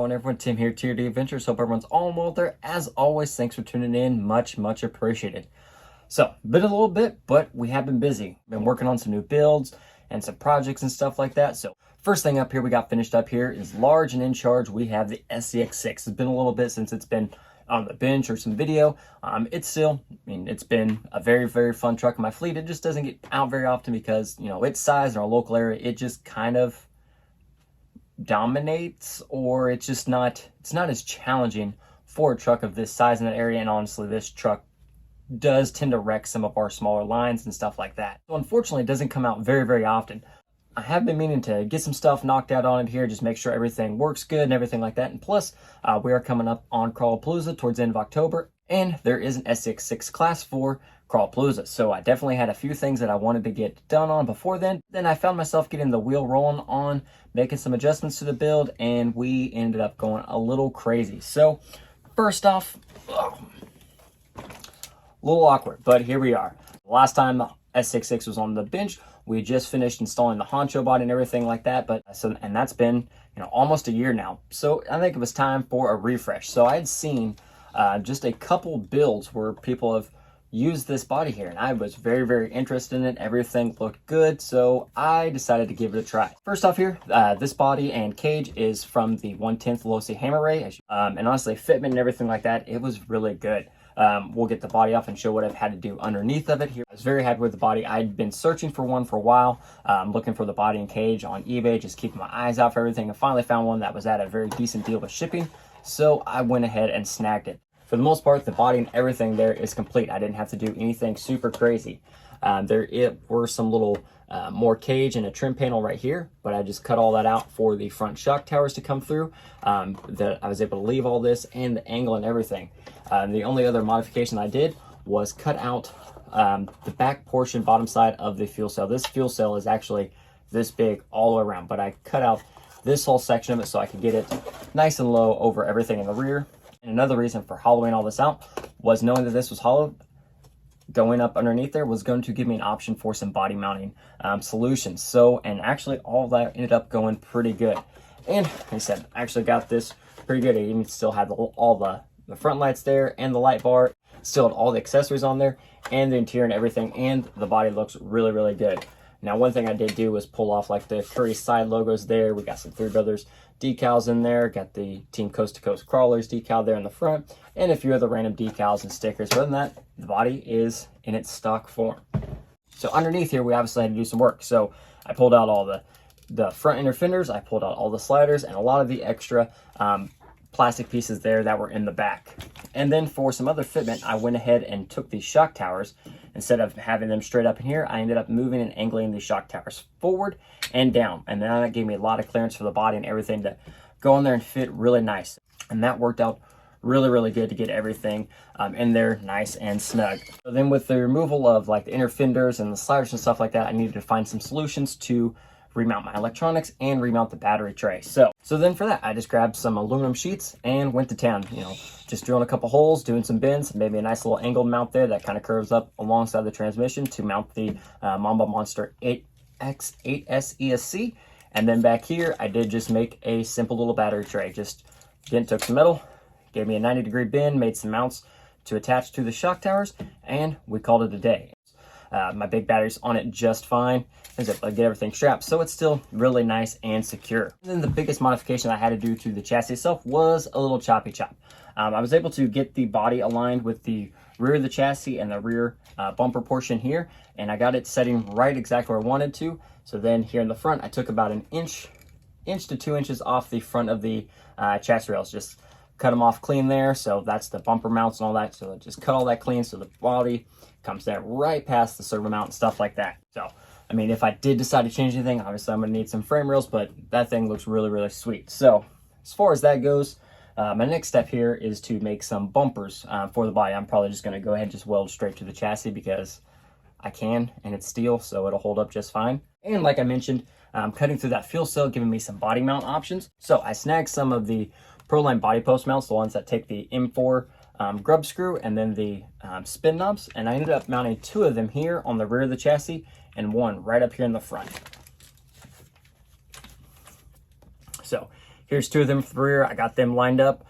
going, everyone? Tim here, Tier D Adventures. Hope everyone's all well there. As always, thanks for tuning in. Much appreciated. So, been a little bit, but we have been busy. Been working on some new builds and some projects and stuff like that. So, first thing up here we got finished up here is large and in charge. We have the SCX6. It's been a little bit since it's been on the bench or some video. It's still, it's been a very fun truck in my fleet. It just doesn't get out very often because, its size in our local area, it just kind of dominates, or it's not as challenging for a truck of this size in that area. And honestly, this truck does tend to wreck some of our smaller lines and stuff like that. So unfortunately, it doesn't come out very often. I have been meaning to get some stuff knocked out on it here, just make sure everything works good and everything like that. And plus, we are coming up on Crawlapalooza towards the end of October, and there is an SCX6 class for Crawlapalooza. So I definitely had a few things that I wanted to get done on before then. Then I found myself getting the wheel rolling on, making some adjustments to the build, and we ended up going a little crazy. So first off, a little awkward, but here we are. Last time the SCX6 was on the bench, we just finished installing the honcho body and everything like that, and that's been almost a year now. So I think it was time for a refresh. So I had seen just a couple builds where people have used this body here, and I was very interested in it. Everything looked good, so I decided to give it a try. First off here, this body and cage is from the 1/10 Losi Hammer, and honestly, fitment and everything like that, it was really good. We'll get the body off and show what I've had to do underneath of it here. I was very happy with the body. I'd been searching for one for a while, looking for the body and cage on eBay, just keeping my eyes out for everything, and finally found one that was at a very decent deal with shipping, so I went ahead and snagged it. For the most part, the body and everything there is complete. I didn't have to do anything super crazy. There were some little more cage and a trim panel right here, but I just cut all that out for the front shock towers to come through. That I was able to leave all this and the angle and everything. The only other modification I did was cut out the back portion, bottom side of the fuel cell. This fuel cell is actually this big all around, but I cut out this whole section of it so I could get it nice and low over everything in the rear. And another reason for hollowing all this out was knowing that this was hollow. Going up underneath there was going to give me an option for some body mounting solutions. So, and actually all that ended up going pretty good. And like I said, I actually got this pretty good. I even still had all the front lights there and the light bar. Still had all the accessories on there and the interior and everything. And the body looks really good. Now, one thing I did do was pull off like the Curry side logos there. We got some Three Brothers decals in there. Got the Team Coast to Coast Crawlers decal there in the front, and a few other random decals and stickers. But other than that, the body is in its stock form. So underneath here, we obviously had to do some work. So I pulled out all the front inner fenders. I pulled out all the sliders and a lot of the extra plastic pieces there that were in the back. And then for some other fitment, I went ahead and took these shock towers. Instead of having them straight up in here, I ended up moving and angling these shock towers forward and down. And then that gave me a lot of clearance for the body and everything to go in there and fit really nice. And that worked out really good to get everything in there nice and snug. So then with the removal of like the inner fenders and the sliders and stuff like that, I needed to find some solutions to remount my electronics and remount the battery tray. So then for that, I just grabbed some aluminum sheets and went to town, just drilling a couple holes, doing some bends, maybe a nice little angled mount there that kind of curves up alongside the transmission to mount the Mamba Monster 8X8S ESC. And then back here, I did just make a simple little battery tray. Just again, took some metal, gave me a 90-degree bend, made some mounts to attach to the shock towers, and we called it a day. My big battery's on it just fine. I get everything strapped, so it's still really nice and secure. And then the biggest modification I had to do to the chassis itself was a little choppy chop. I was able to get the body aligned with the rear of the chassis and the rear bumper portion here, and I got it setting right exactly where I wanted to. So then here in the front, I took about an inch to 2 inches off the front of the chassis rails. Just cut them off clean there. So that's the bumper mounts and all that. So just cut all that clean so the body comes there right past the servo mount and stuff like that. So, if I did decide to change anything, obviously I'm going to need some frame rails, but that thing looks really sweet. So as far as that goes, my next step here is to make some bumpers for the body. I'm probably just going to go ahead and just weld straight to the chassis because I can, and it's steel, so it'll hold up just fine. And like I mentioned, cutting through that fuel cell, giving me some body mount options. So I snagged some of the Proline body post mounts, the ones that take the M4 grub screw and then the spin knobs, and I ended up mounting 2 of them here on the rear of the chassis and 1 right up here in the front. So Here's 2 of them for the rear. I got them lined up,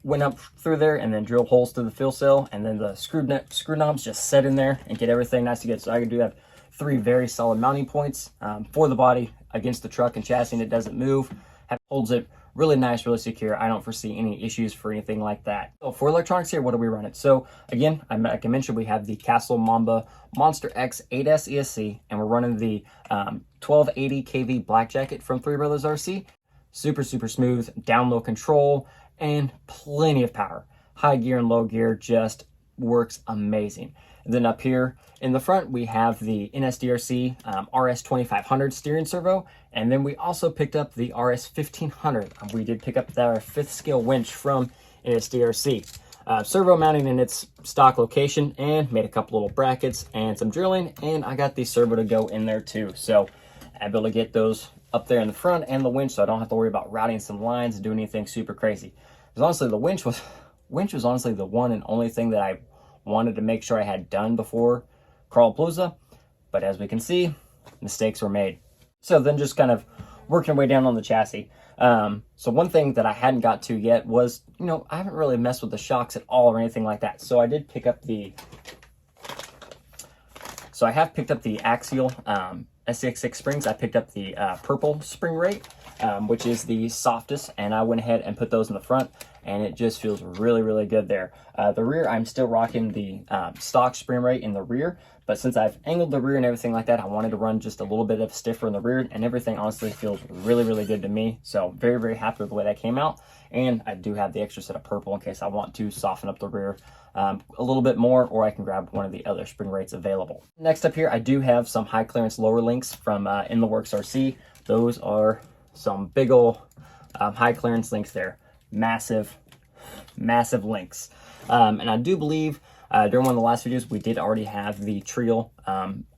went up through there, and then drilled holes through the fill cell, and then the screw knobs just set in there and get everything nice and good. So I do have 3 very solid mounting points for the body against the truck and chassis, and it doesn't move. Holds it really nice, really secure. I don't foresee any issues for anything like that. So for electronics here, what do we run it? So again, like I mentioned, we have the Castle Mamba Monster X 8S ESC, and we're running the 1280 kV Black Jacket from Three Brothers RC. Super smooth, down low control, and plenty of power. High gear and low gear just works amazing. And then up here in the front, we have the NSDRC RS2500 steering servo. And then we also picked up the RS1500. We did pick up our 5th scale winch from NSDRC. Servo mounting in its stock location, and made a couple little brackets and some drilling. And I got the servo to go in there too. So I'm able to get those up there in the front and the winch, so I don't have to worry about routing some lines and doing anything super crazy. Because honestly, the winch was honestly the one and only thing that I wanted to make sure I had done before Crawlapalooza, but as we can see, mistakes were made. So then just kind of working way down on the chassis. So one thing that I hadn't got to yet was, I haven't really messed with the shocks at all or anything like that. So I did pick up I have picked up the Axial SCX6 springs. I picked up the purple spring rate, which is the softest, and I went ahead and put those in the front, and it just feels really good there. The rear, I'm still rocking the stock spring rate in the rear, but since I've angled the rear and everything like that, I wanted to run just a little bit of stiffer in the rear, and everything honestly feels really good to me. So very happy with the way that came out. And I do have the extra set of purple in case I want to soften up the rear a little bit more, or I can grab one of the other spring rates available. Next up here, I do have some high clearance lower links from In The Works RC. Those are some big ol' high clearance links there. Massive links. And I do believe during one of the last videos, we did already have the Trio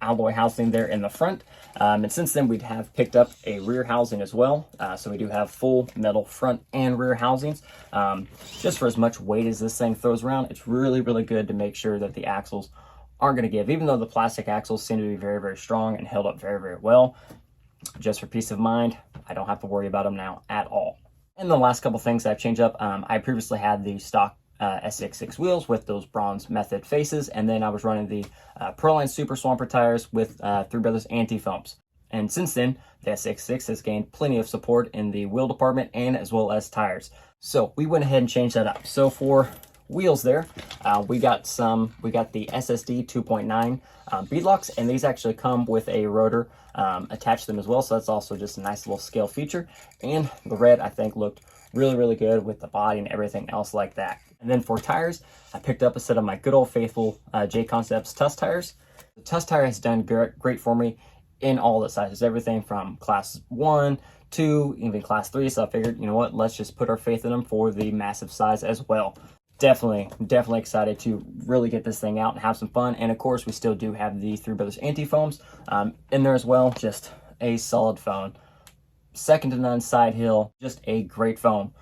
alloy housing there in the front. And since then, we have picked up a rear housing as well. So we do have full metal front and rear housings. Just for as much weight as this thing throws around, it's really good to make sure that the axles aren't going to give. Even though the plastic axles seem to be very strong and held up very well, just for peace of mind, I don't have to worry about them now at all. And the last couple things I've changed up, I previously had the stock SCX6 wheels with those bronze method faces, and then I was running the Proline Super Swamper tires with Three Brothers anti-foams. And since then, the SCX6 has gained plenty of support in the wheel department and as well as tires. So we went ahead and changed that up. So for wheels there, we got the SSD 2.9 beadlocks, and these actually come with a rotor attached to them as well. So that's also just a nice little scale feature. And the red, I think, looked really good with the body and everything else like that. And then for tires, I picked up a set of my good old faithful J-Concepts Tuss tires. The Tuss tire has done great for me in all the sizes, everything from class 1, 2, even class 3. So I figured, you know what, let's just put our faith in them for the massive size as well. Definitely excited to really get this thing out and have some fun. And of course, we still do have the Three Brothers anti-foams in there as well. Just a solid foam. Second to none side hill, just a great foam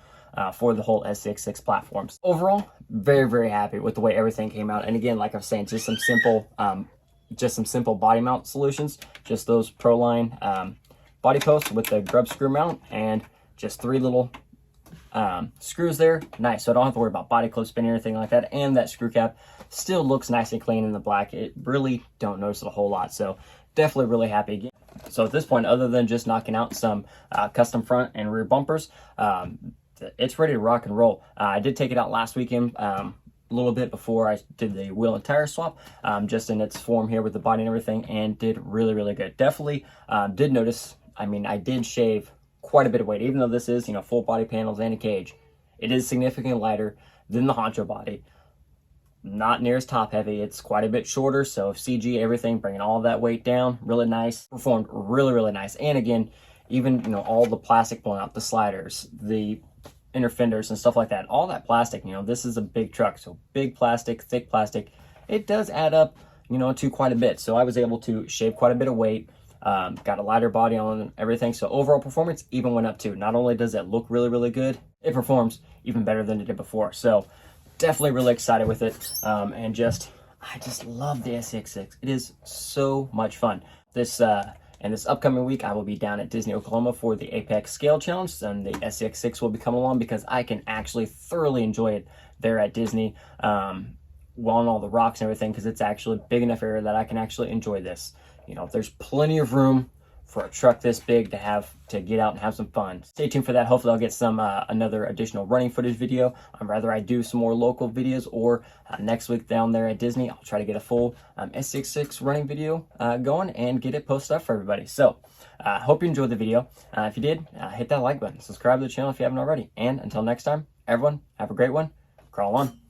for the whole SCX6 platforms. Overall, very happy with the way everything came out. And again, like I was saying, just some simple body mount solutions. Just those Proline body posts with the grub screw mount and just 3 little screws there. Nice, so I don't have to worry about body clip spinning or anything like that. And that screw cap still looks nice and clean in the black. It really don't notice it a whole lot. So definitely really happy again. So at this point, other than just knocking out some custom front and rear bumpers, it's ready to rock and roll. I did take it out last weekend, a little bit before I did the wheel and tire swap, just in its form here with the body and everything, and did really good. Definitely did notice, I did shave quite a bit of weight, even though this is, full body panels and a cage. It is significantly lighter than the Honcho body. Not near as top heavy. It's quite a bit shorter, so CG everything, bringing all that weight down, really nice. Performed really nice. And again, even all the plastic pulling out, the sliders, the inner fenders and stuff like that, all that plastic, this is a big truck, so big plastic, thick plastic, it does add up, to quite a bit. So I was able to shave quite a bit of weight, got a lighter body on everything, so overall performance even went up too. Not only does it look really good, it performs even better than it did before. So definitely really excited with it, and I just love the SCX6. It is so much fun. This And this upcoming week, I will be down at Disney Oklahoma for the Apex Scale Challenge, and the SCX6 will be coming along because I can actually thoroughly enjoy it there at Disney, on all the rocks and everything, because it's actually a big enough area that I can actually enjoy this. You know, there's plenty of room for a truck this big to get out and have some fun. Stay tuned for that. Hopefully I'll get some another additional running footage video. Rather I do some more local videos, or next week down there at Disney, I'll try to get a full SCX6 running video going and get it posted up for everybody. So hope you enjoyed the video. If you did, hit that like button, subscribe to the channel if you haven't already, and until next time, everyone, have a great one. Crawl on.